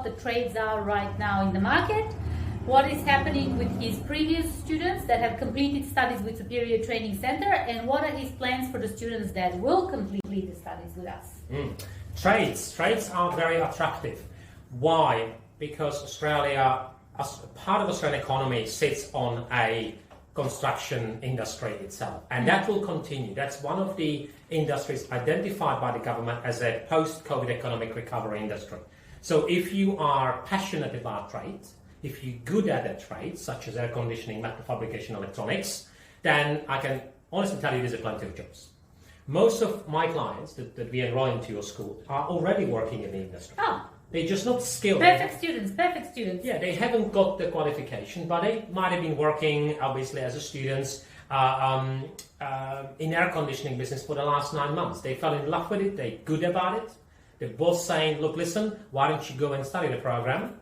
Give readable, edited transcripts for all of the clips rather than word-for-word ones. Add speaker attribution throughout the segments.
Speaker 1: what the trades are right now in the market, what is happening with his previous students that have completed studies with Superior Training Center, and what are his plans for the students that will complete the studies with us.
Speaker 2: Trades are very attractive. Why? Because Australia, as part of the Australian economy, sits on a construction industry itself, and that will continue. That's one of the industries identified by the government as a post-COVID economic recovery industry. So if you are passionate about trades, if you're good at a trade, such as air conditioning, metal fabrication, electronics, then I can honestly tell you there's plenty of jobs. Most of my clients that we enroll into your school are already working in the industry.
Speaker 1: Oh.
Speaker 2: They're just not skilled.
Speaker 1: Perfect students.
Speaker 2: Yeah, they haven't got the qualification, but they might have been working, obviously, as a students in air conditioning business for the last 9 months. They fell in love with it. They're good about it. The boss saying, look, listen, why don't you go and study the program?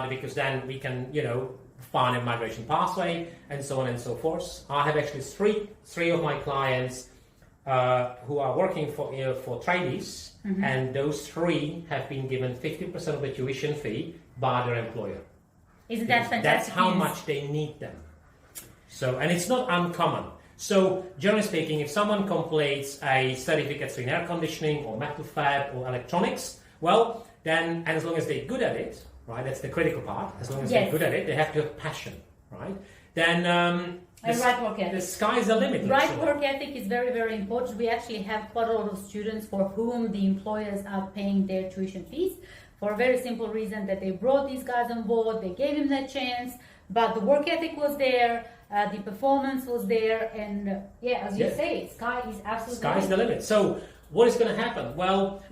Speaker 2: Because then we can, find a migration pathway and so on and so forth. I have actually three of my clients who are working for tradies, and those 3 have been given 50% of the tuition fee by their employer.
Speaker 1: Isn't that fantastic?
Speaker 2: That's how much they need them. So, and it's not uncommon. So, generally speaking, if someone completes a certificate in air conditioning or metal fab or electronics, well, then, and as long as they're good at it, right, that's the critical part, as long as they're good at it, they have to have passion, right? Then
Speaker 1: right work ethic.
Speaker 2: The sky's the limit.
Speaker 1: Right work ethic is very, very important. We actually have quite a lot of students for whom the employers are paying their tuition fees for a very simple reason that they brought these guys on board, they gave them that chance, but the work ethic was there, the performance was there, and as you say, sky is absolutely
Speaker 2: Sky's the limit. So what is going to happen? Well,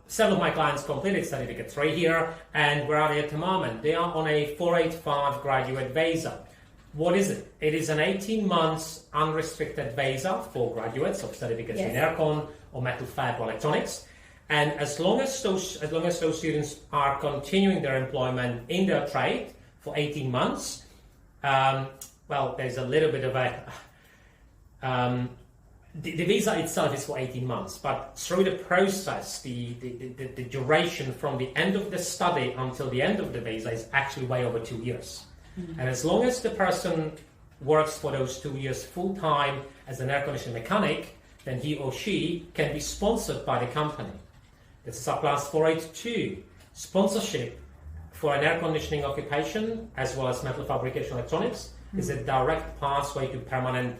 Speaker 2: several of my clients completed Certificate 3 here, and where are they at the moment? They are on a 485 graduate visa. What is it? It is an 18 months unrestricted visa for graduates of certificates in aircon or metal fab or electronics. And as long as those students are continuing their employment in their trade for 18 months, well, there's a little bit of a the visa itself is for 18 months, but through the process, the duration from the end of the study until the end of the visa is actually way over 2 years. And as long as the person works for those 2 years full-time as an air conditioning mechanic, then he or she can be sponsored by the company. That's subclass 482. Sponsorship for an air conditioning occupation, as well as metal fabrication electronics, is a direct pathway to permanent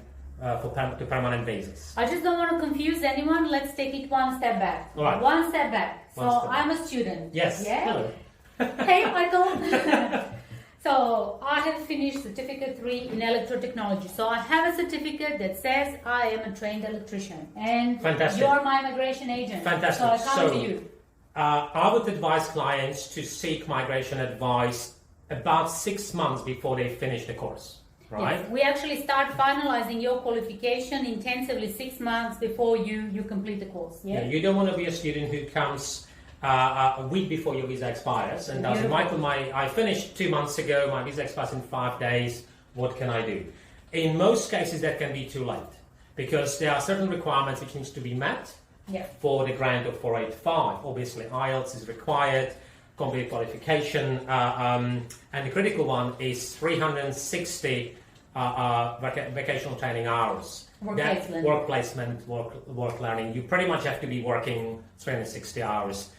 Speaker 2: visas.
Speaker 1: I just don't want to confuse anyone. Let's take it one step back.
Speaker 2: All right.
Speaker 1: One step back. I'm a student.
Speaker 2: Yes.
Speaker 1: Yeah?
Speaker 2: Hello.
Speaker 1: Hey, Michael. So I have finished Certificate 3 in electrotechnology. So I have a certificate that says I am a trained electrician, and you're my migration agent.
Speaker 2: Fantastic.
Speaker 1: So I come to you.
Speaker 2: I would advise clients to seek migration advice about 6 months before they finish the course. Right?
Speaker 1: Yes, we actually start finalizing your qualification intensively 6 months before you complete the course. Yeah?
Speaker 2: You don't want to be a student who comes a week before your visa expires and does, Michael, I finished 2 months ago, my visa expires in 5 days, what can I do? In most cases that can be too late, because there are certain requirements which needs to be met for the grant of 485. Obviously IELTS is required, complete qualification, and the critical one is 360 vocational training hours. Work placement, work learning. You pretty much have to be working 360 hours.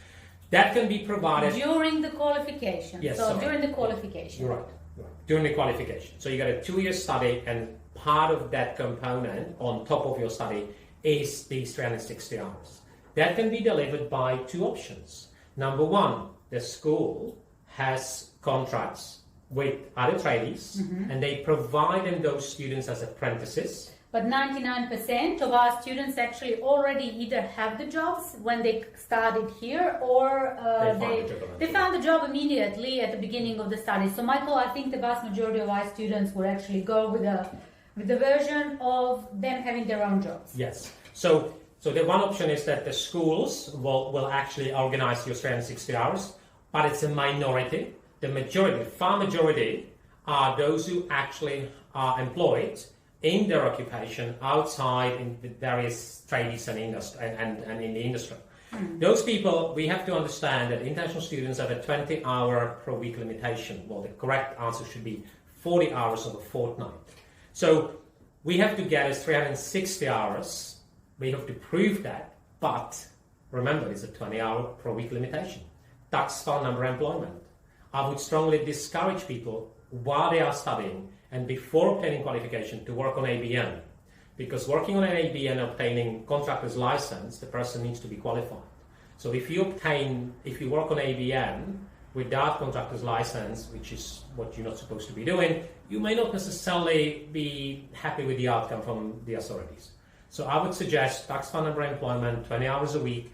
Speaker 2: That can be provided
Speaker 1: during the qualification.
Speaker 2: Yes,
Speaker 1: during the qualification.
Speaker 2: You're right. During the qualification. So you got a 2-year study, and part of that component on top of your study is these 360 hours. That can be delivered by 2 options. Number 1, the school has contracts with other tradies, and they provide them those students as apprentices.
Speaker 1: But 99% of our students actually already either have the jobs when they started here, or they found the job immediately at the beginning of the study. So Michael, I think the vast majority of our students would actually go with the version of them having their own jobs.
Speaker 2: Yes. So the one option is that the schools will actually organize your 360 hours, but it's a minority. The majority, far majority, are those who actually are employed in their occupation outside in the various trades and in the industry. Those people, we have to understand that international students have a 20-hour per week limitation. Well, the correct answer should be 40 hours of a fortnight. So we have to get us 360 hours. We have to prove that, but remember, it's a 20-hour per week limitation. Tax fund number employment. I would strongly discourage people while they are studying and before obtaining qualification to work on ABN. Because working on an ABN, obtaining contractor's license, the person needs to be qualified. So if you work on ABN without contractor's license, which is what you're not supposed to be doing, you may not necessarily be happy with the outcome from the authorities. So I would suggest tax fund number employment, 20 hours a week,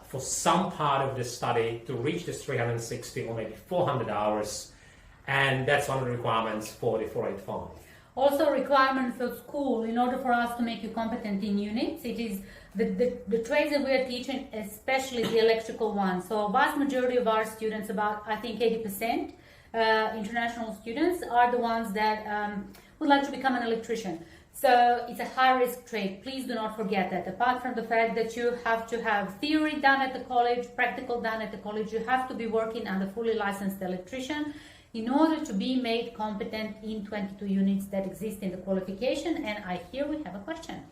Speaker 2: for some part of the study to reach this 360 or maybe 400 hours, and that's one of the requirements for the 485.
Speaker 1: Also, requirement for school, in order for us to make you competent in units, it is the trades that we are teaching, especially the electrical ones. So vast majority of our students, about I think 80%, international students, are the ones that would like to become an electrician. So it's a high-risk trade. Please do not forget that. Apart from the fact that you have to have theory done at the college, practical done at the college, you have to be working as a fully licensed electrician in order to be made competent in 22 units that exist in the qualification. And I hear we have a question.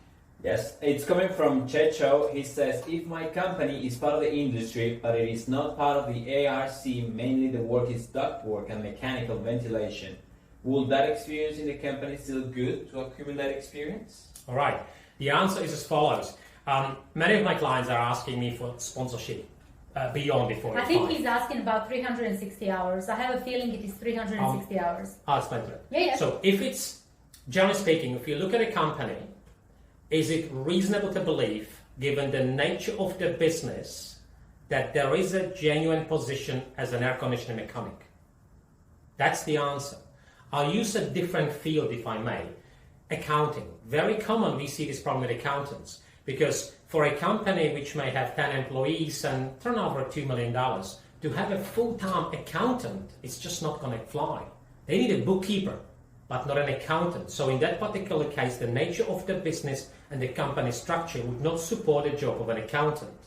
Speaker 3: Yes, it's coming from Checho. He says, if my company is part of the industry, but it is not part of the ARC, mainly the work is ductwork and mechanical ventilation, will that experience in the company still good to accumulate experience?
Speaker 2: All right. The answer is as follows. Many of my clients are asking me for sponsorship beyond the 45.
Speaker 1: I think he's asking about 360 hours. I have a feeling it is 360 hours.
Speaker 2: I'll explain to it.
Speaker 1: Yeah.
Speaker 2: So if it's, generally speaking, if you look at a company, is it reasonable to believe, given the nature of the business, that there is a genuine position as an air conditioning mechanic? That's the answer. I'll use a different field, if I may. Accounting. Very common, we see this problem with accountants, because for a company which may have 10 employees and turnover $2 million, to have a full-time accountant, it's just not going to fly. They need a bookkeeper, but not an accountant. So in that particular case, the nature of the business and the company structure would not support the job of an accountant.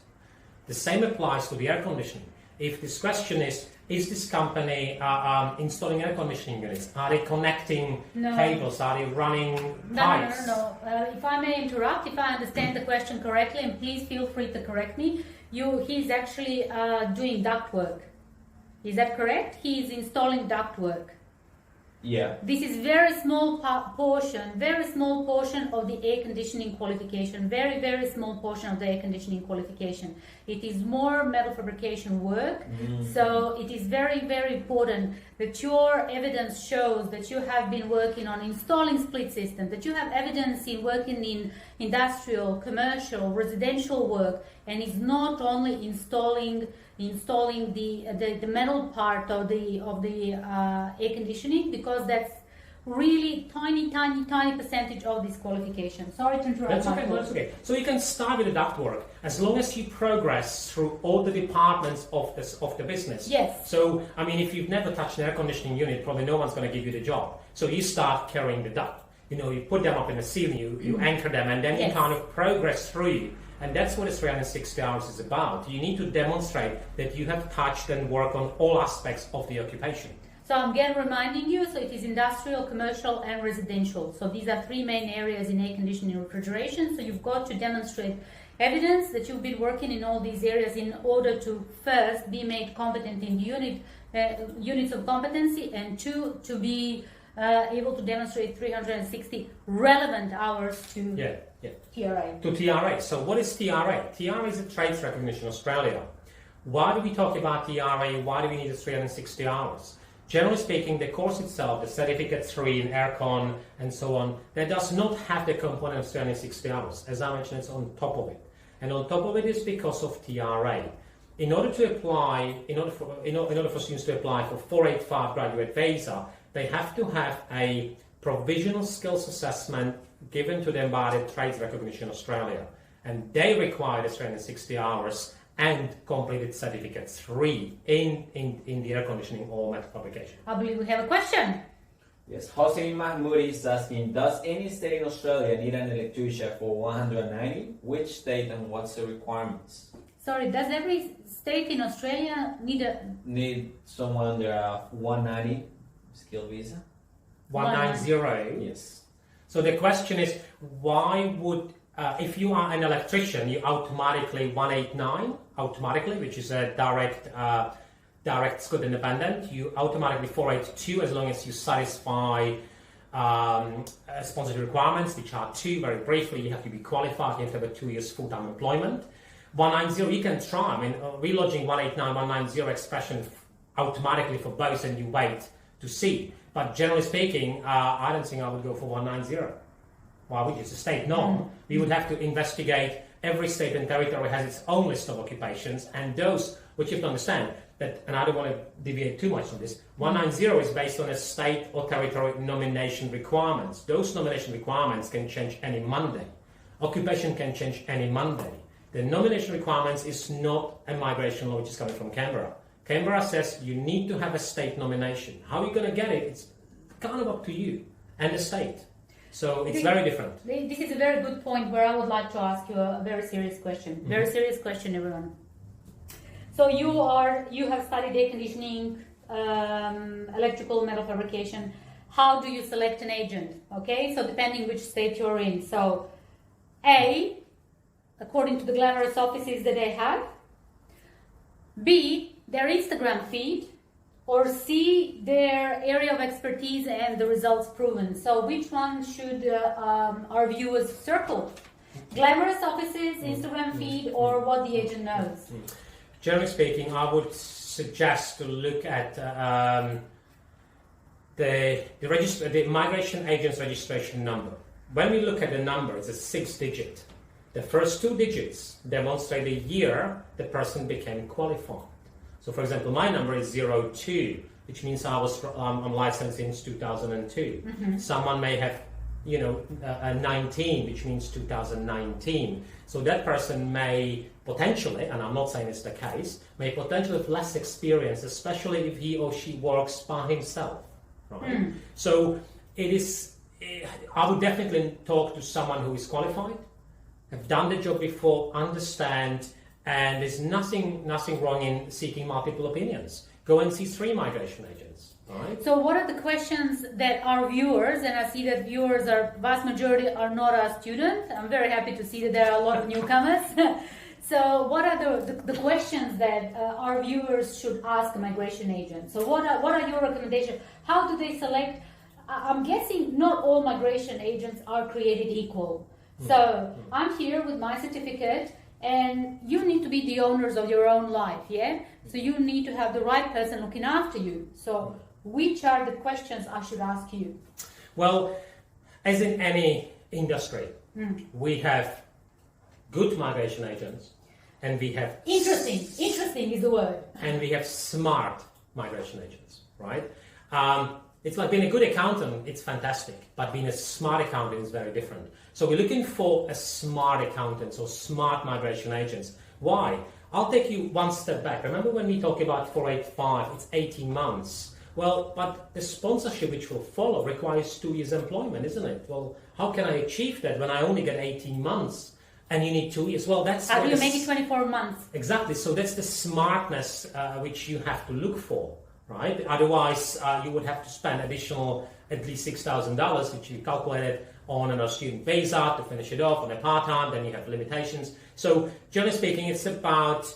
Speaker 2: The same applies to the air conditioning. If this question is this company installing air conditioning units? Are they connecting cables? Are they running pipes?
Speaker 1: No. If I may interrupt, if I understand the question correctly, and please feel free to correct me, he's actually doing duct work. Is that correct? He's installing duct work.
Speaker 3: Yeah.
Speaker 1: This is very small portion of the air conditioning qualification. Very small portion of the air conditioning qualification. It is more metal fabrication work. So it is very important that your evidence shows that you have been working on installing split system, that you have evidence in working in industrial, commercial, residential work, and is not only installing the metal part of the air conditioning, because that's really tiny percentage of this qualification. Sorry to interrupt.
Speaker 2: That's okay. So you can start with the ductwork as long as you progress through all the departments of the business.
Speaker 1: Yes.
Speaker 2: So I mean, if you've never touched an air conditioning unit, probably no one's going to give you the job. So you start carrying the duct. You put them up in the ceiling, you anchor them, and then you kind of progress through. And that's what the 360 hours is about. You need to demonstrate that you have touched and worked on all aspects of the occupation.
Speaker 1: So I'm again reminding you, so it is industrial, commercial, and residential. So these are three main areas in air conditioning and refrigeration. So you've got to demonstrate evidence that you've been working in all these areas in order to first be made competent in the units of competency, and two, to be able to demonstrate 360 relevant hours to TRA.
Speaker 2: To TRA. So what is TRA? TRA is a Trades Recognition Australia. Why do we talk about TRA? Why do we need the 360 hours? Generally speaking, the course itself, the Certificate 3 in aircon and so on, that does not have the component of 360 hours. As I mentioned, it's on top of it. And on top of it is because of TRA. In order for students to apply for 485 graduate visa, they have to have a provisional skills assessment given to them by the Trades Recognition Australia. And they require the 360 hours and completed Certificate 3 in the air conditioning or metal fabrication.
Speaker 1: I believe we have a question.
Speaker 3: Yes, Hossein Mahmoudi is asking, does any state in Australia need an electrician for 190? Which state and what's the requirements?
Speaker 1: Sorry, does every state in Australia
Speaker 3: Need someone under a 190 skill visa?
Speaker 2: 190.
Speaker 3: Yes.
Speaker 2: So the question is, why would, if you are an electrician, you automatically 189, automatically, which is a direct skilled independent, you automatically 482 as long as you satisfy sponsorship requirements, which are two. Very briefly, you have to be qualified, you have to have a 2 years full-time employment. 190, you can try. I mean, relodging 189, 190 expression automatically for both, and you wait to see. But generally speaking, I don't think I would go for 190. Why would you? It's a state norm. We would have to investigate. Every state and territory has its own list of occupations, and those, which you have to understand, that, and I don't want to deviate too much from this, 190 is based on a state or territory nomination requirements. Those nomination requirements can change any Monday. Occupation can change any Monday. The nomination requirements is not a migration law which is coming from Canberra. Canberra says you need to have a state nomination. How are you going to get it? It's kind of up to you and the state. So it's very different.
Speaker 1: This is a very good point where I would like to ask you a very serious question. Very serious question, everyone. So you have studied air conditioning, electrical metal fabrication. How do you select an agent? Okay, so depending which state you're in. So A, according to the glamorous offices that they have. B, their Instagram feed. Or C, their area of expertise and the results proven. So which one should our viewers circle? Glamorous offices, Instagram feed, or what the agent knows?
Speaker 2: Generally speaking, I would suggest to look at the migration agent's registration number. When we look at the number, it's a 6-digit. The first 2 digits demonstrate the year the person became qualified. So, for example, my number is 02, which means I was I'm licensed since 2002. Someone may have, a 19, which means 2019. So that person may potentially, and I'm not saying it's the case, may potentially have less experience, especially if he or she works by himself. Right? So it is. I would definitely talk to someone who is qualified, have done the job before, understand. And there's nothing wrong in seeking multiple opinions. Go and see 3 migration agents. Right?
Speaker 1: So what are the questions that our viewers, and I see that viewers vast majority are not our students. I'm very happy to see that there are a lot of newcomers. So what are the questions that our viewers should ask a migration agent? So what are your recommendations? How do they select? I'm guessing not all migration agents are created equal. So I'm here with my certificate, and you need to be the owners of your own life, yeah? So you need to have the right person looking after you. So which are the questions I should ask you?
Speaker 2: Well, as in any industry, we have good migration agents, and we have...
Speaker 1: Interesting is the word.
Speaker 2: And we have smart migration agents, right? It's like being a good accountant, it's fantastic, but being a smart accountant is very different. So we're looking for a smart accountant or smart migration agents. Why? I'll take you one step back. Remember when we talk about 485, it's 18 months. Well, but the sponsorship which will follow requires 2 years employment, isn't it? Well, how can I achieve that when I only get 18 months and you need 2 years? Well, that's...
Speaker 1: How do you make it 24 months?
Speaker 2: Exactly. So that's the smartness which you have to look for. Right? Otherwise, you would have to spend additional at least $6,000, which you calculated on a student visa to finish it off on a part-time. Then you have limitations. So, generally speaking, it's about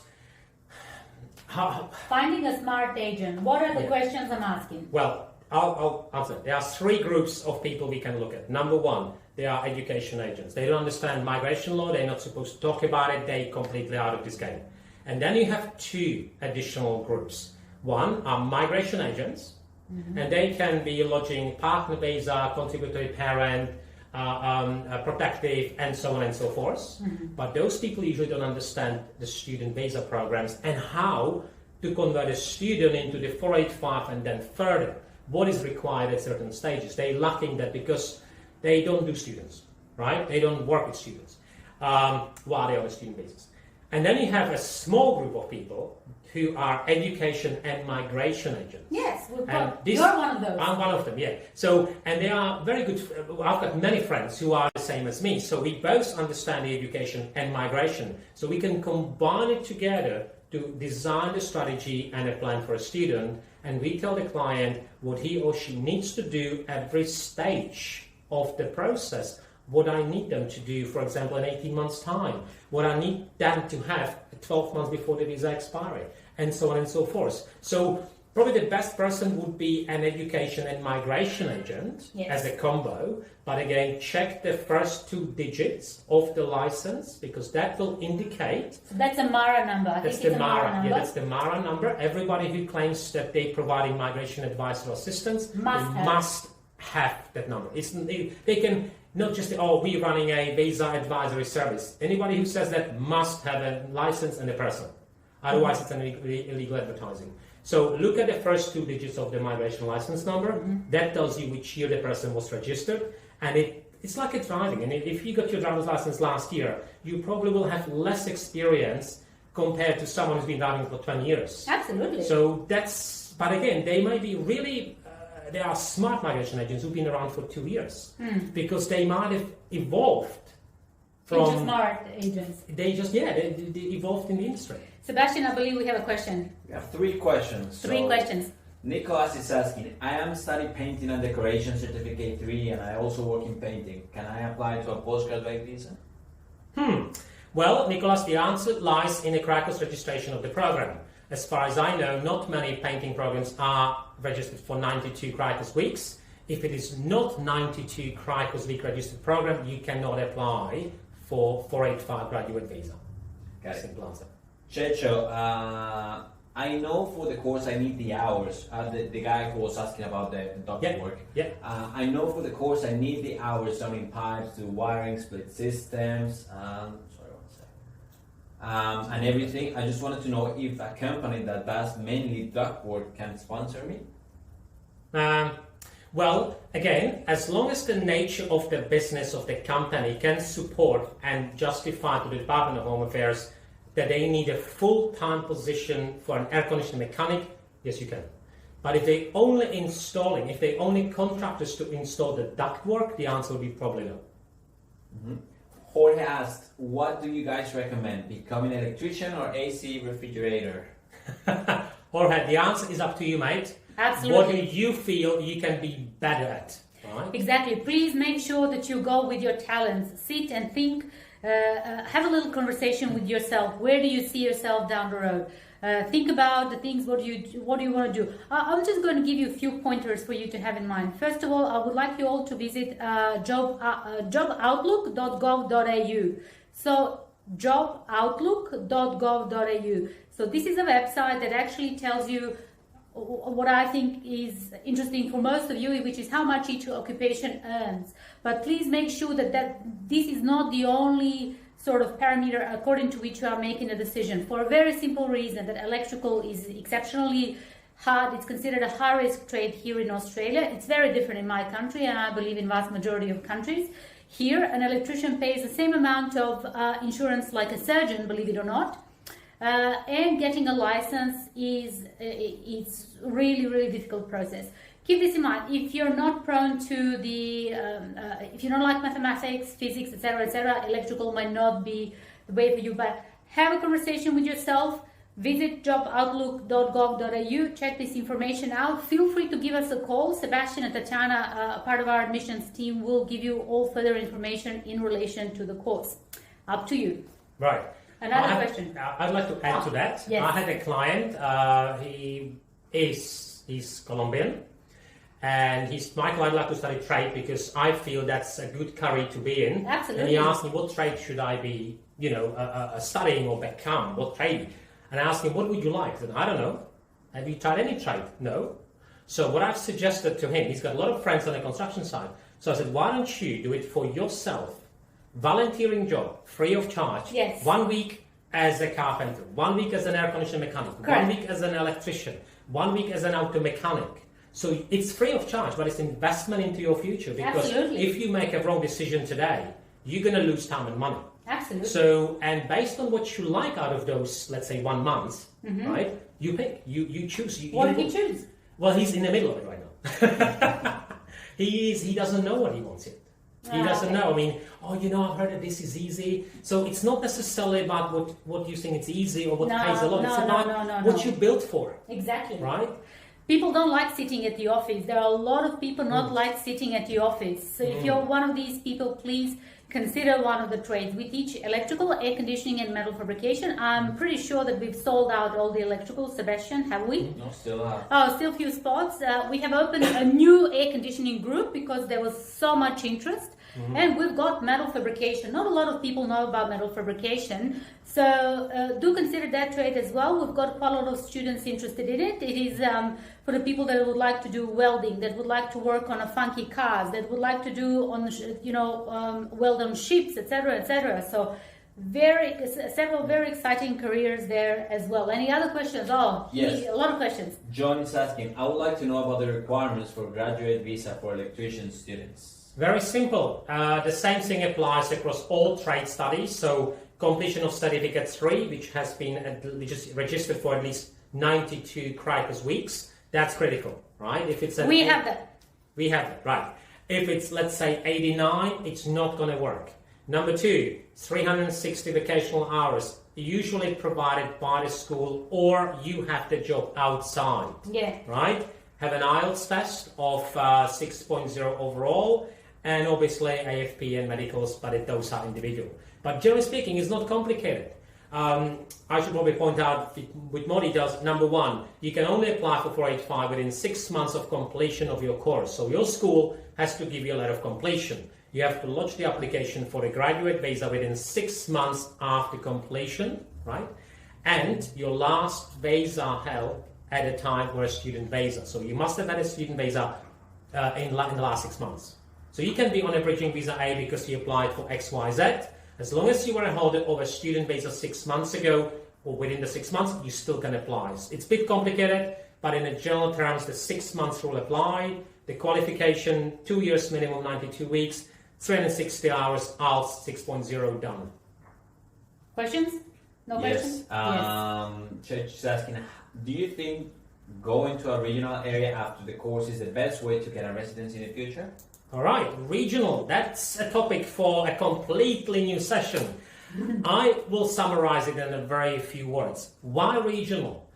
Speaker 1: finding a smart agent. What are the questions I'm asking?
Speaker 2: Well, I'll answer. There are 3 groups of people we can look at. Number 1, they are education agents. They don't understand migration law. They're not supposed to talk about it. They're completely out of this game. And then you have 2 additional groups. 1 are migration agents, and they can be lodging partner visa, contributory parent, protective, and so on and so forth. But those people usually don't understand the student visa programs and how to convert a student into the 485 and then further. What is required at certain stages? They're lacking that because they don't do students, right? They don't work with students while they're on a student basis. And then you have a small group of people who are education and migration agents.
Speaker 1: Yes,
Speaker 2: And
Speaker 1: you're one of those.
Speaker 2: I'm one of them, yeah. So, and they are very good. I've got many friends who are the same as me. So we both understand the education and migration. So we can combine it together to design the strategy and a plan for a student. And we tell the client what he or she needs to do every stage of the process. What I need them to do, for example, in 18 months' time. What I need them to have 12 months before the visa expiry, and so on and so forth. So probably the best person would be an education and migration agent as a combo. But again, check the first 2 digits of the license, because that will indicate.
Speaker 1: So that's a MARA number. I
Speaker 2: that's
Speaker 1: think
Speaker 2: the
Speaker 1: it's a MARA number.
Speaker 2: Yeah, that's the MARA number. Everybody who claims that they provide migration advice or assistance must have that number. They can not just we're running a visa advisory service. Anybody who says that must have a license and a person. Otherwise, it's an illegal advertising. So look at the first 2 digits of the migration license number. That tells you which year the person was registered, and it's like a driving. And if you got your driver's license last year, you probably will have less experience compared to someone who's been driving for 20 years.
Speaker 1: Absolutely.
Speaker 2: So but again, they might be really. They are smart migration agents who've been around for 2 years because they might have evolved from
Speaker 1: smart agents.
Speaker 2: They evolved in the industry.
Speaker 1: Sebastian, I believe we have a question.
Speaker 3: We have 3 questions.
Speaker 1: 3 questions.
Speaker 3: Nicholas is asking, I am studying painting and decoration certificate 3, and I also work in painting. Can I apply to a postgraduate visa?
Speaker 2: Well, Nicholas, the answer lies in the Krakow's registration of the program. As far as I know, not many painting programs are registered for 92 Krakow's weeks. If it is not 92 Krakow's week registered program, you cannot apply for 485 graduate visa.
Speaker 3: Okay.
Speaker 2: Simple answer.
Speaker 3: Checho, I know for the course I need the hours. The guy who was asking about the doctor work.
Speaker 2: Yeah.
Speaker 3: I know for the course I need the hours done in pipes, to wiring, split systems, and everything. I just wanted to know if a company that does mainly ductwork can sponsor me.
Speaker 2: Well, again, as long as the nature of the business of the company can support and justify to the Department of Home Affairs that they need a full-time position for an air conditioning mechanic, yes, you can. But if they only contract us to install the ductwork, the answer would be probably no.
Speaker 3: Jorge asked, what do you guys recommend? Becoming an electrician or AC refrigerator?
Speaker 2: Jorge, the answer is up to you, mate.
Speaker 1: Absolutely.
Speaker 2: What do you feel you can be better at? Right?
Speaker 1: Exactly. Please make sure that you go with your talents. Sit and think. Have a little conversation with yourself. Where do you see yourself down the road? Think about the things. What do you want to do? I'm just going to give you a few pointers for you to have in mind. First of all, I would like you all to visit joboutlook.gov.au. So joboutlook.gov.au. So this is a website that actually tells you what I think is interesting for most of you, which is how much each occupation earns. But please make sure that this is not the only sort of parameter according to which you are making a decision, for a very simple reason that electrical is exceptionally hard. It's considered a high-risk trade here in Australia. It's very different in my country, and I believe in vast majority of countries. Here, an electrician pays the same amount of insurance like a surgeon, believe it or not. And getting a license it's really, really difficult process. Keep this in mind. If you're not prone to if you don't like mathematics, physics, etc., electrical might not be the way for you. But have a conversation with yourself. Visit joboutlook.gov.au. Check this information out. Feel free to give us a call. Sebastian and Tatiana, part of our admissions team, will give you all further information in relation to the course. Up to you.
Speaker 2: Right.
Speaker 1: Another question.
Speaker 2: I'd like to add to that.
Speaker 1: Yes.
Speaker 2: I had a client. He's Colombian, and Michael, I'd like to study trade because I feel that's a good career to be in.
Speaker 1: Absolutely.
Speaker 2: And he asked me, what trade should I be, studying or become? What trade? And I asked him, what would you like? I said, I don't know. Have you tried any trade? No. So what I've suggested to him, he's got a lot of friends on the construction side. So I said, why don't you do it for yourself? Volunteering job, free of charge.
Speaker 1: Yes.
Speaker 2: 1 week as a carpenter, 1 week as an air conditioning mechanic,
Speaker 1: Correct.
Speaker 2: 1 week as an electrician, 1 week as an auto mechanic. So it's free of charge, but it's investment into your future, because
Speaker 1: Absolutely.
Speaker 2: if you make a wrong decision today, you're going to lose time and money.
Speaker 1: Absolutely.
Speaker 2: So, and based on what you like out of those, let's say 1 month, right? You pick, you choose.
Speaker 1: What did he choose?
Speaker 2: Well, he's in the middle of it right now. He doesn't know what he wants yet. He doesn't know. I mean, I've heard that this is easy. So it's not necessarily about what you think it's easy or what pays a lot. It's about what you built for.
Speaker 1: Exactly.
Speaker 2: Right?
Speaker 1: People don't like sitting at the office. There are a lot of people not like sitting at the office. So if you're one of these people, please consider one of the trades. We teach electrical, air conditioning, and metal fabrication. I'm pretty sure that we've sold out all the electrical. Sebastian, have we?
Speaker 3: No, still have.
Speaker 1: Oh, still a few spots. We have opened a new air conditioning group because there was so much interest. And we've got metal fabrication. Not a lot of people know about metal fabrication. So do consider that trade as well. We've got quite a lot of students interested in it. It is for the people that would like to do welding, that would like to work on a funky cars, that would like to do on, weld on ships, etc., etc. So several very exciting careers there as well. Any other questions?
Speaker 3: Yes.
Speaker 1: A lot of questions.
Speaker 3: John is asking, I would like to know about the requirements for graduate visa for electrician students.
Speaker 2: Very simple. The same thing applies across all trade studies. So completion of certificate 3, which is registered for at least 92 Crikers weeks. That's critical, right? If it's
Speaker 1: We have that,
Speaker 2: right. If it's, let's say, 89, it's not going to work. Number 2, 360 vocational hours, usually provided by the school, or you have the job outside.
Speaker 1: Yeah.
Speaker 2: Right? Have an IELTS test of 6.0 overall, and obviously AFP and medicals, but those are individual. But generally speaking, it's not complicated. I should probably point out with more details. Number 1, you can only apply for 485 within 6 months of completion of your course. So your school has to give you a letter of completion. You have to lodge the application for a graduate visa within 6 months after completion, right? And your last visa held at a time were a student visa. So you must have had a student visa in the last 6 months. So you can be on a bridging visa A because you applied for XYZ. As long as you were a holder of a student visa 6 months ago or within the 6 months, you still can apply. It's a bit complicated, but in general terms, the 6 months rule applied. The qualification, 2 years minimum, 92 weeks, 360 hours, IELTS 6.0 done.
Speaker 1: Questions? No questions?
Speaker 3: Church is asking, do you think going to a regional area after the course is the best way to get a residence in the future?
Speaker 2: All right, regional, that's a topic for a completely new session. I will summarize it in a very few words. Why regional?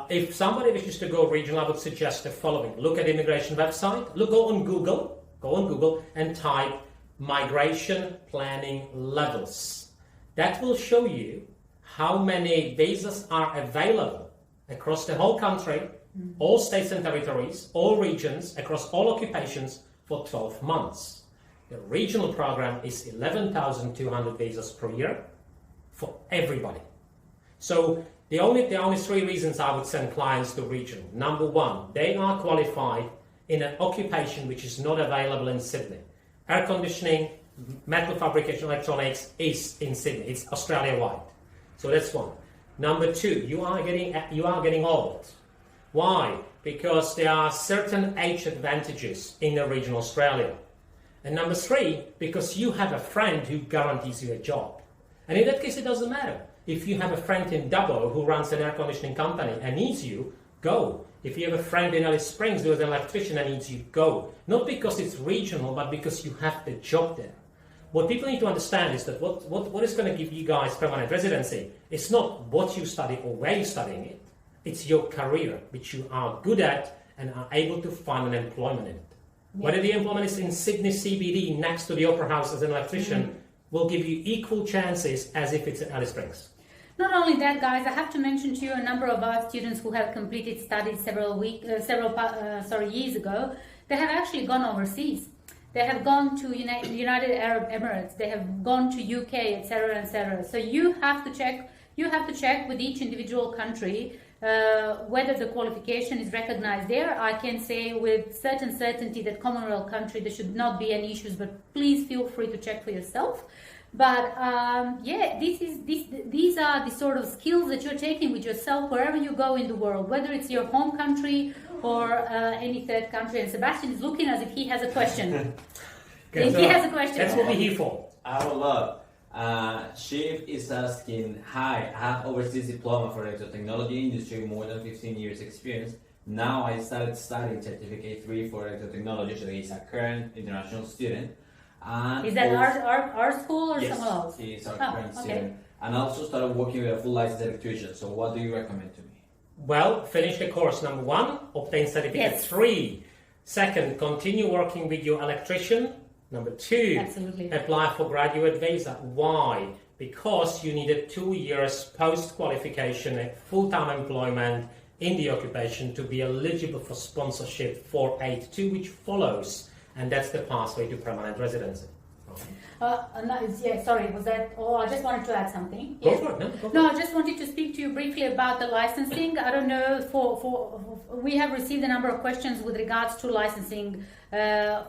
Speaker 2: If somebody wishes to go regional, I would suggest the following. Look at the immigration website, go on Google and type migration planning levels. That will show you how many visas are available across the whole country, all states and territories, all regions, across all occupations for 12 months. The regional program is 11,200 visas per year for everybody. So the only 3 reasons I would send clients to regional. Number 1, they are qualified in an occupation which is not available in Sydney. Air conditioning, metal fabrication, electronics is in Sydney. It's Australia-wide. So that's 1. Number 2, you are getting old. Why? Because there are certain age advantages in the regional Australia. And number 3, because you have a friend who guarantees you a job. And in that case, it doesn't matter. If you have a friend in Dubbo who runs an air conditioning company and needs you, go. If you have a friend in Alice Springs who is an electrician and needs you, go. Not because it's regional, but because you have the job there. What people need to understand is that what is going to give you guys permanent residency, it's not what you study or where you're studying it. It's your career, which you are good at and are able to find an employment in it. Yeah. Whether the employment is in Sydney CBD next to the Opera House as an electrician will give you equal chances as if it's in Alice Springs.
Speaker 1: Not only that, guys, I have to mention to you a number of our students who have completed studies several years ago. They have actually gone overseas. They have gone to United Arab Emirates. They have gone to UK, etc., etc. So you have to check. You have to check with each individual country whether the qualification is recognized there. I can say with certain certainty that Commonwealth country there should not be any issues, but please feel free to check for yourself. But these are the sort of skills that you're taking with yourself wherever you go in the world, whether it's your home country or any third country. And Sebastian is looking as if he has a question.
Speaker 2: Okay,
Speaker 1: he has a question.
Speaker 2: That's what we're here for.
Speaker 3: I would love. Shiv is asking, hi, I have overseas diploma for the technology industry, more than 15 years experience. Now I started studying certificate 3 for electrotechnology, so he's a current international student. And
Speaker 1: Is that
Speaker 3: also,
Speaker 1: our school or
Speaker 3: yes,
Speaker 1: someone else?
Speaker 3: he is our
Speaker 1: Oh,
Speaker 3: current
Speaker 1: okay.
Speaker 3: student. And also started working with a full licensed electrician. So what do you recommend to me?
Speaker 2: Well, finish the course. Number 1, obtain certificate
Speaker 1: Yes.
Speaker 2: 3. Second, continue working with your electrician. Number 2,
Speaker 1: Absolutely.
Speaker 2: apply for graduate visa. Why? Because you needed 2 years post-qualification at full-time employment in the occupation to be eligible for sponsorship for 8.2, which follows, and that's the pathway to permanent residency.
Speaker 1: Sorry, was that? Oh, I just wanted to add something.
Speaker 2: Go
Speaker 1: Yes.
Speaker 2: for it. No, go for
Speaker 1: No,
Speaker 2: it.
Speaker 1: I just wanted to speak to you briefly about the licensing. I don't know, we have received a number of questions with regards to licensing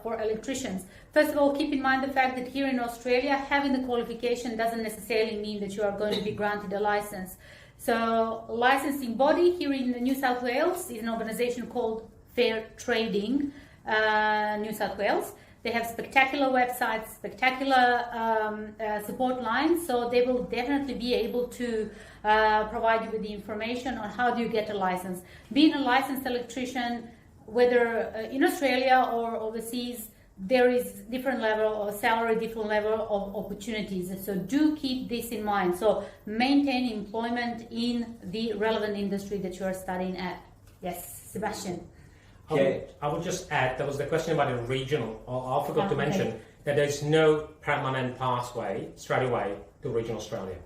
Speaker 1: for electricians. First of all, keep in mind the fact that here in Australia, having the qualification doesn't necessarily mean that you are going to be granted a license. So, licensing body here in New South Wales is an organization called Fair Trading New South Wales. They have spectacular websites, spectacular support lines, so they will definitely be able to provide you with the information on how do you get a license. Being a licensed electrician, whether in Australia or overseas, there is different level of salary, different level of opportunities. So do keep this in mind. So maintain employment in the relevant industry that you are studying at. Yes, Sebastian.
Speaker 2: I would just add, there was the question about the regional. I forgot to
Speaker 1: Okay.
Speaker 2: mention that there's no permanent pathway straight away to regional Australia.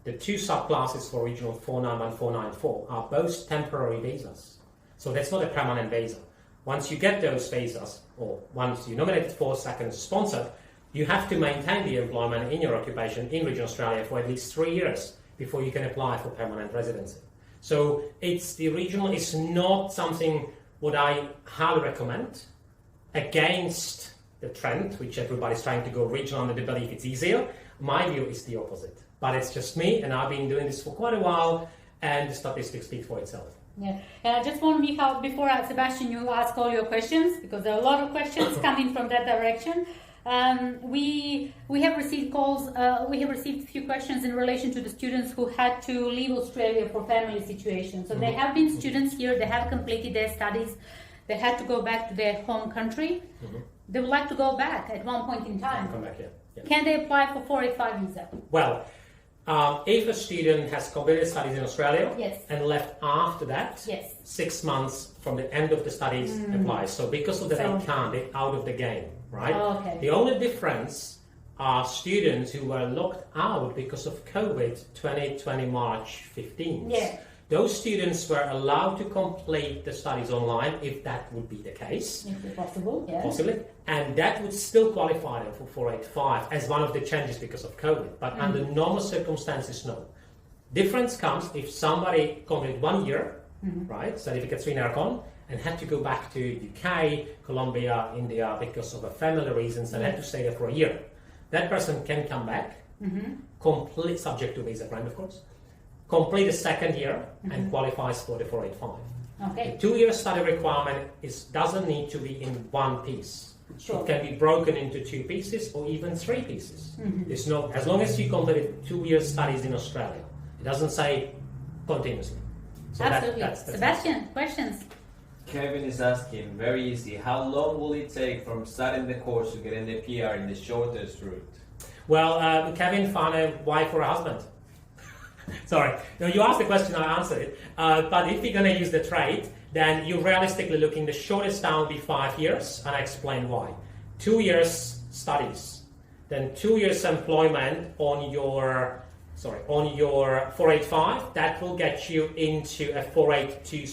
Speaker 2: The 2 subclasses for regional 491, 494 are both temporary visas. So that's not a permanent visa. Once you get those visas, or once you nominated for, second sponsored, you have to maintain the employment in your occupation in regional Australia for at least 3 years before you can apply for permanent residency. So the regional is not something what I highly recommend against the trend, which everybody's trying to go regional under the belief it's easier. My view is the opposite. But it's just me, and I've been doing this for quite a while, and the statistics speak for itself.
Speaker 1: Yeah, and I just want, Michal, before Sebastian, you ask all your questions, because there are a lot of questions coming from that direction. We have received calls, we have received a few questions in relation to the students who had to leave Australia for family situations. So they have been students here, they have completed their studies, they had to go back to their home country. They would like to go back at one point in time.
Speaker 2: Come back here. Yeah.
Speaker 1: Can they apply for 485 visa?
Speaker 2: Well, if a student has completed studies in Australia
Speaker 1: Yes.
Speaker 2: and left after that,
Speaker 1: Yes.
Speaker 2: 6 months from the end of the studies applies. So because of that,
Speaker 1: So-
Speaker 2: they can't, they're out of the game, right?
Speaker 1: Oh, okay.
Speaker 2: The only difference are students who were locked out because of COVID 2020 March 15th.
Speaker 1: Yeah.
Speaker 2: Those students were allowed to complete the studies online if that would be the case.
Speaker 1: If possible, yes.
Speaker 2: Possibly, and that would still qualify them for 485 as one of the changes because of COVID. But under normal circumstances, no. Difference comes if somebody completed 1 year, right, certificate 3 in Aircon, and had to go back to UK, Colombia, India because of a family reasons and had to stay there for a year. That person can come back, complete, subject to visa grant, of course, complete the second year and qualifies for the 485.
Speaker 1: Okay.
Speaker 2: The 2-year study requirement doesn't need to be in one piece.
Speaker 1: Sure.
Speaker 2: It can be broken into 2 pieces or even 3 pieces. It's not, as long as you completed 2-year studies in Australia. It doesn't say continuously. So
Speaker 1: Absolutely.
Speaker 2: that's
Speaker 1: Sebastian, questions?
Speaker 3: Kevin is asking, very easy, how long will it take from starting the course to getting the PR in the shortest route?
Speaker 2: Well, Kevin found a wife or a husband. Sorry. No, you asked the question, I answered it. But if you're going to use the trade, then you're realistically looking, the shortest time will be 5 years, and I explain why. 2 years studies, then 2 years employment on your 485. That will get you into a 482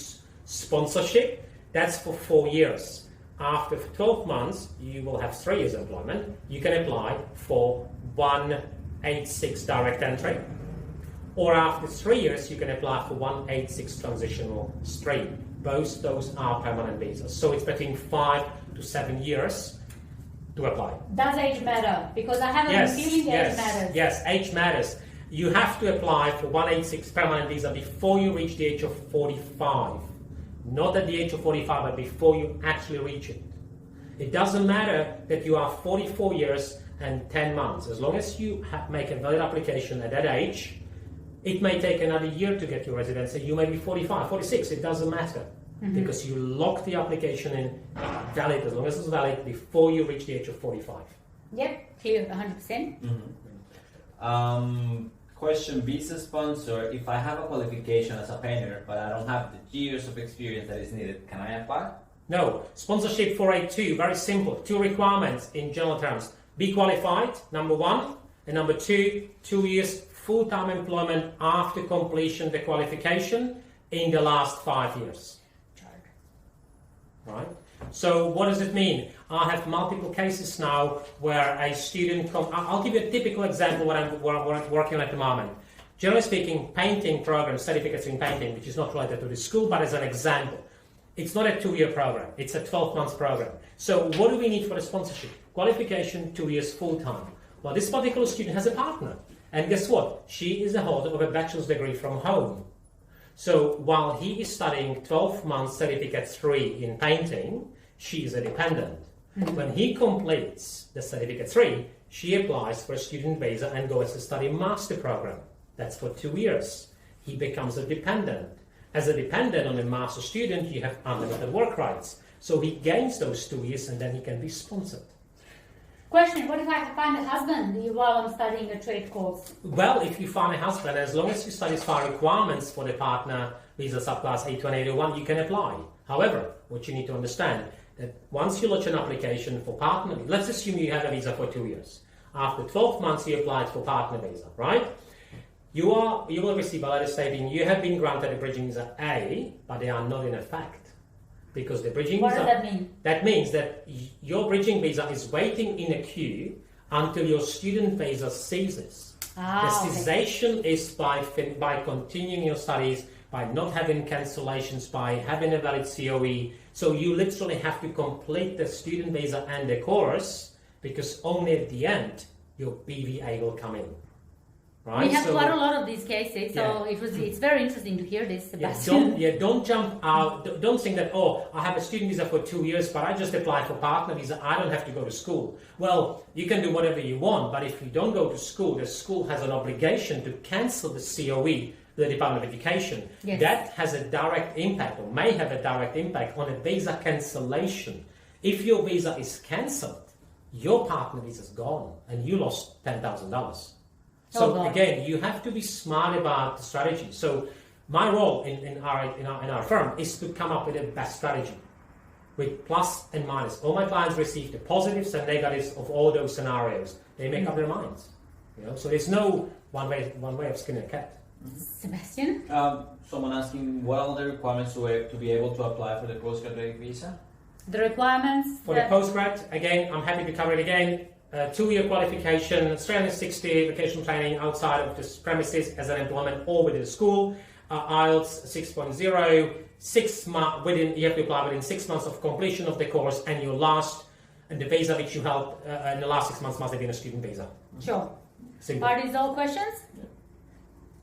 Speaker 2: sponsorship. That's for 4 years. After 12 months, you will have 3 years employment. You can apply for 186 direct entry. Or after 3 years, you can apply for 186 transitional stream. Both those are permanent visas. So it's between 5 to 7 years to apply.
Speaker 1: Does age matter? Because I have a feeling age matters.
Speaker 2: Yes, age matters. You have to apply for 186 permanent visa before you reach the age of 45. Not at the age of 45, but before you actually reach it. It doesn't matter that you are 44 years and 10 months. As long as you make a valid application at that age, it may take another year to get your residency. You may be 45, 46, it doesn't matter. Because you lock the application in valid, as long as it's valid, before you reach the age of 45.
Speaker 1: Yep, clear, 100%.
Speaker 3: Question, visa sponsor, if I have a qualification as a painter, but I don't have the years of experience that is needed, can I apply?
Speaker 2: No. Sponsorship 482, very simple. 2 requirements in general terms. Be qualified, number 1. And number 2, 2 years full-time employment after completion of the qualification in the last 5 years. Right? So what does it mean? I have multiple cases now where a student I'll give you a typical example what I'm working on at the moment. Generally speaking, painting program, certificates in painting, which is not related to the school, but as an example. It's not a 2-year program, it's a 12-month program. So what do we need for the sponsorship? Qualification, 2 years full-time. Well, this particular student has a partner. And guess what? She is a holder of a bachelor's degree from home. So while he is studying 12 months certificate 3 in painting, she is a dependent. When he completes the certificate 3, she applies for a student visa and goes to study master program. That's for 2 years. He becomes a dependent. As a dependent on a master student, you have unlimited work rights. So he gains those 2 years and then he can be sponsored.
Speaker 1: Question, what if I find a husband while I'm studying a trade course?
Speaker 2: Well, if you find a husband, as long as you satisfy requirements for the partner visa subclass 82801, you can apply. However, what you need to understand, that once you launch an application for partner, let's assume you have a visa for 2 years. After 12 months, you applied for partner visa, right? You will receive a letter stating you have been granted a bridging visa A, but they are not in effect. Because the bridging
Speaker 1: what
Speaker 2: visa...
Speaker 1: What does that mean?
Speaker 2: That means that your bridging visa is waiting in a queue until your student visa ceases. The cessation is by continuing your studies, by not having cancellations, by having a valid COE. So you literally have to complete the student visa and the course, because only at the end your BVA will come in. Right?
Speaker 1: We have quite a lot of these cases, so it's very interesting to hear this, Sebastian.
Speaker 2: Don't jump out. Don't think that, I have a student visa for 2 years, but I just applied for partner visa. I don't have to go to school. Well, you can do whatever you want, but if you don't go to school, the school has an obligation to cancel the COE, the Department of Education.
Speaker 1: Yes.
Speaker 2: That has a direct impact, or may have a direct impact, on a visa cancellation. If your visa is cancelled, your partner visa is gone, and you lost $10,000. So again, you have to be smart about the strategy. So my role in our firm is to come up with a best strategy with plus and minus. All my clients receive the positives and negatives of all those scenarios. They make up their minds. So there's no one way of skinning a cat.
Speaker 1: Sebastian?
Speaker 3: Someone asking what are the requirements to be able to apply for the postgraduate visa?
Speaker 1: The requirements
Speaker 2: for the postgrad, again, I'm happy to cover it again. 2-year qualification, 360 vacation training outside of the premises as an employment or within the school, IELTS 6.0, 6 months you have to apply within 6 months of completion of the course, and the visa which you held in the last 6 months must have been a student visa.
Speaker 1: Sure.
Speaker 2: Simple.
Speaker 1: Are these all questions?
Speaker 3: Yeah.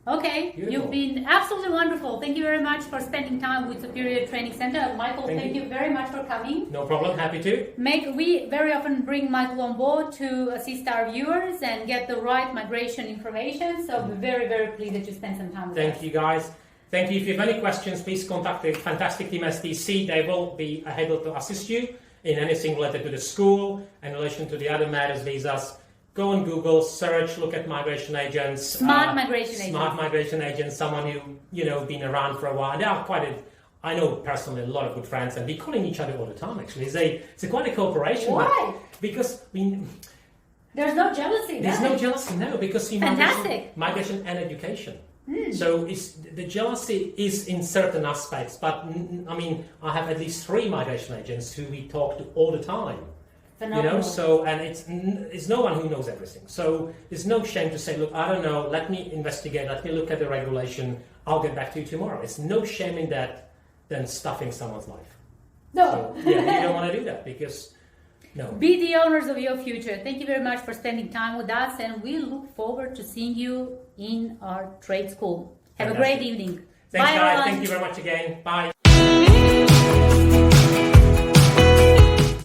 Speaker 1: Okay,
Speaker 2: Beautiful.
Speaker 1: You've been absolutely wonderful. Thank you very much for spending time with Superior Training Center. Michael, thank you very much for coming.
Speaker 2: No problem, happy to.
Speaker 1: We very often bring Michael on board to assist our viewers and get the right migration information. So we're very, very pleased that you spent some time with us.
Speaker 2: Thank you, guys. Thank you. If you have any questions, please contact the fantastic team STC. They will be able to assist you in anything related to the school in relation to the other matters, visas. Go on Google, search, look at migration agents.
Speaker 1: Smart migration agents.
Speaker 2: Someone who, been around for a while. They are I know personally a lot of good friends, and we're calling each other all the time, actually. It's quite a cooperation.
Speaker 1: Why?
Speaker 2: Because
Speaker 1: there's no jealousy.
Speaker 2: There's no jealousy, no, because migration and education. So the jealousy is in certain aspects, but I have at least 3 migration agents who we talk to all the time.
Speaker 1: Phenomenal.
Speaker 2: And it's no one who knows everything. So there's no shame to say, look, I don't know, let me investigate, let me look at the regulation, I'll get back to you tomorrow. It's no shame in that than stuffing someone's life.
Speaker 1: No.
Speaker 2: So, you don't want to do that because, no.
Speaker 1: Be the owners of your future. Thank you very much for spending time with us, and we look forward to seeing you in our trade school. Have a great evening.
Speaker 2: Thanks,
Speaker 1: Bye,
Speaker 2: guys.
Speaker 1: everyone.
Speaker 2: Thank you very much again. Bye.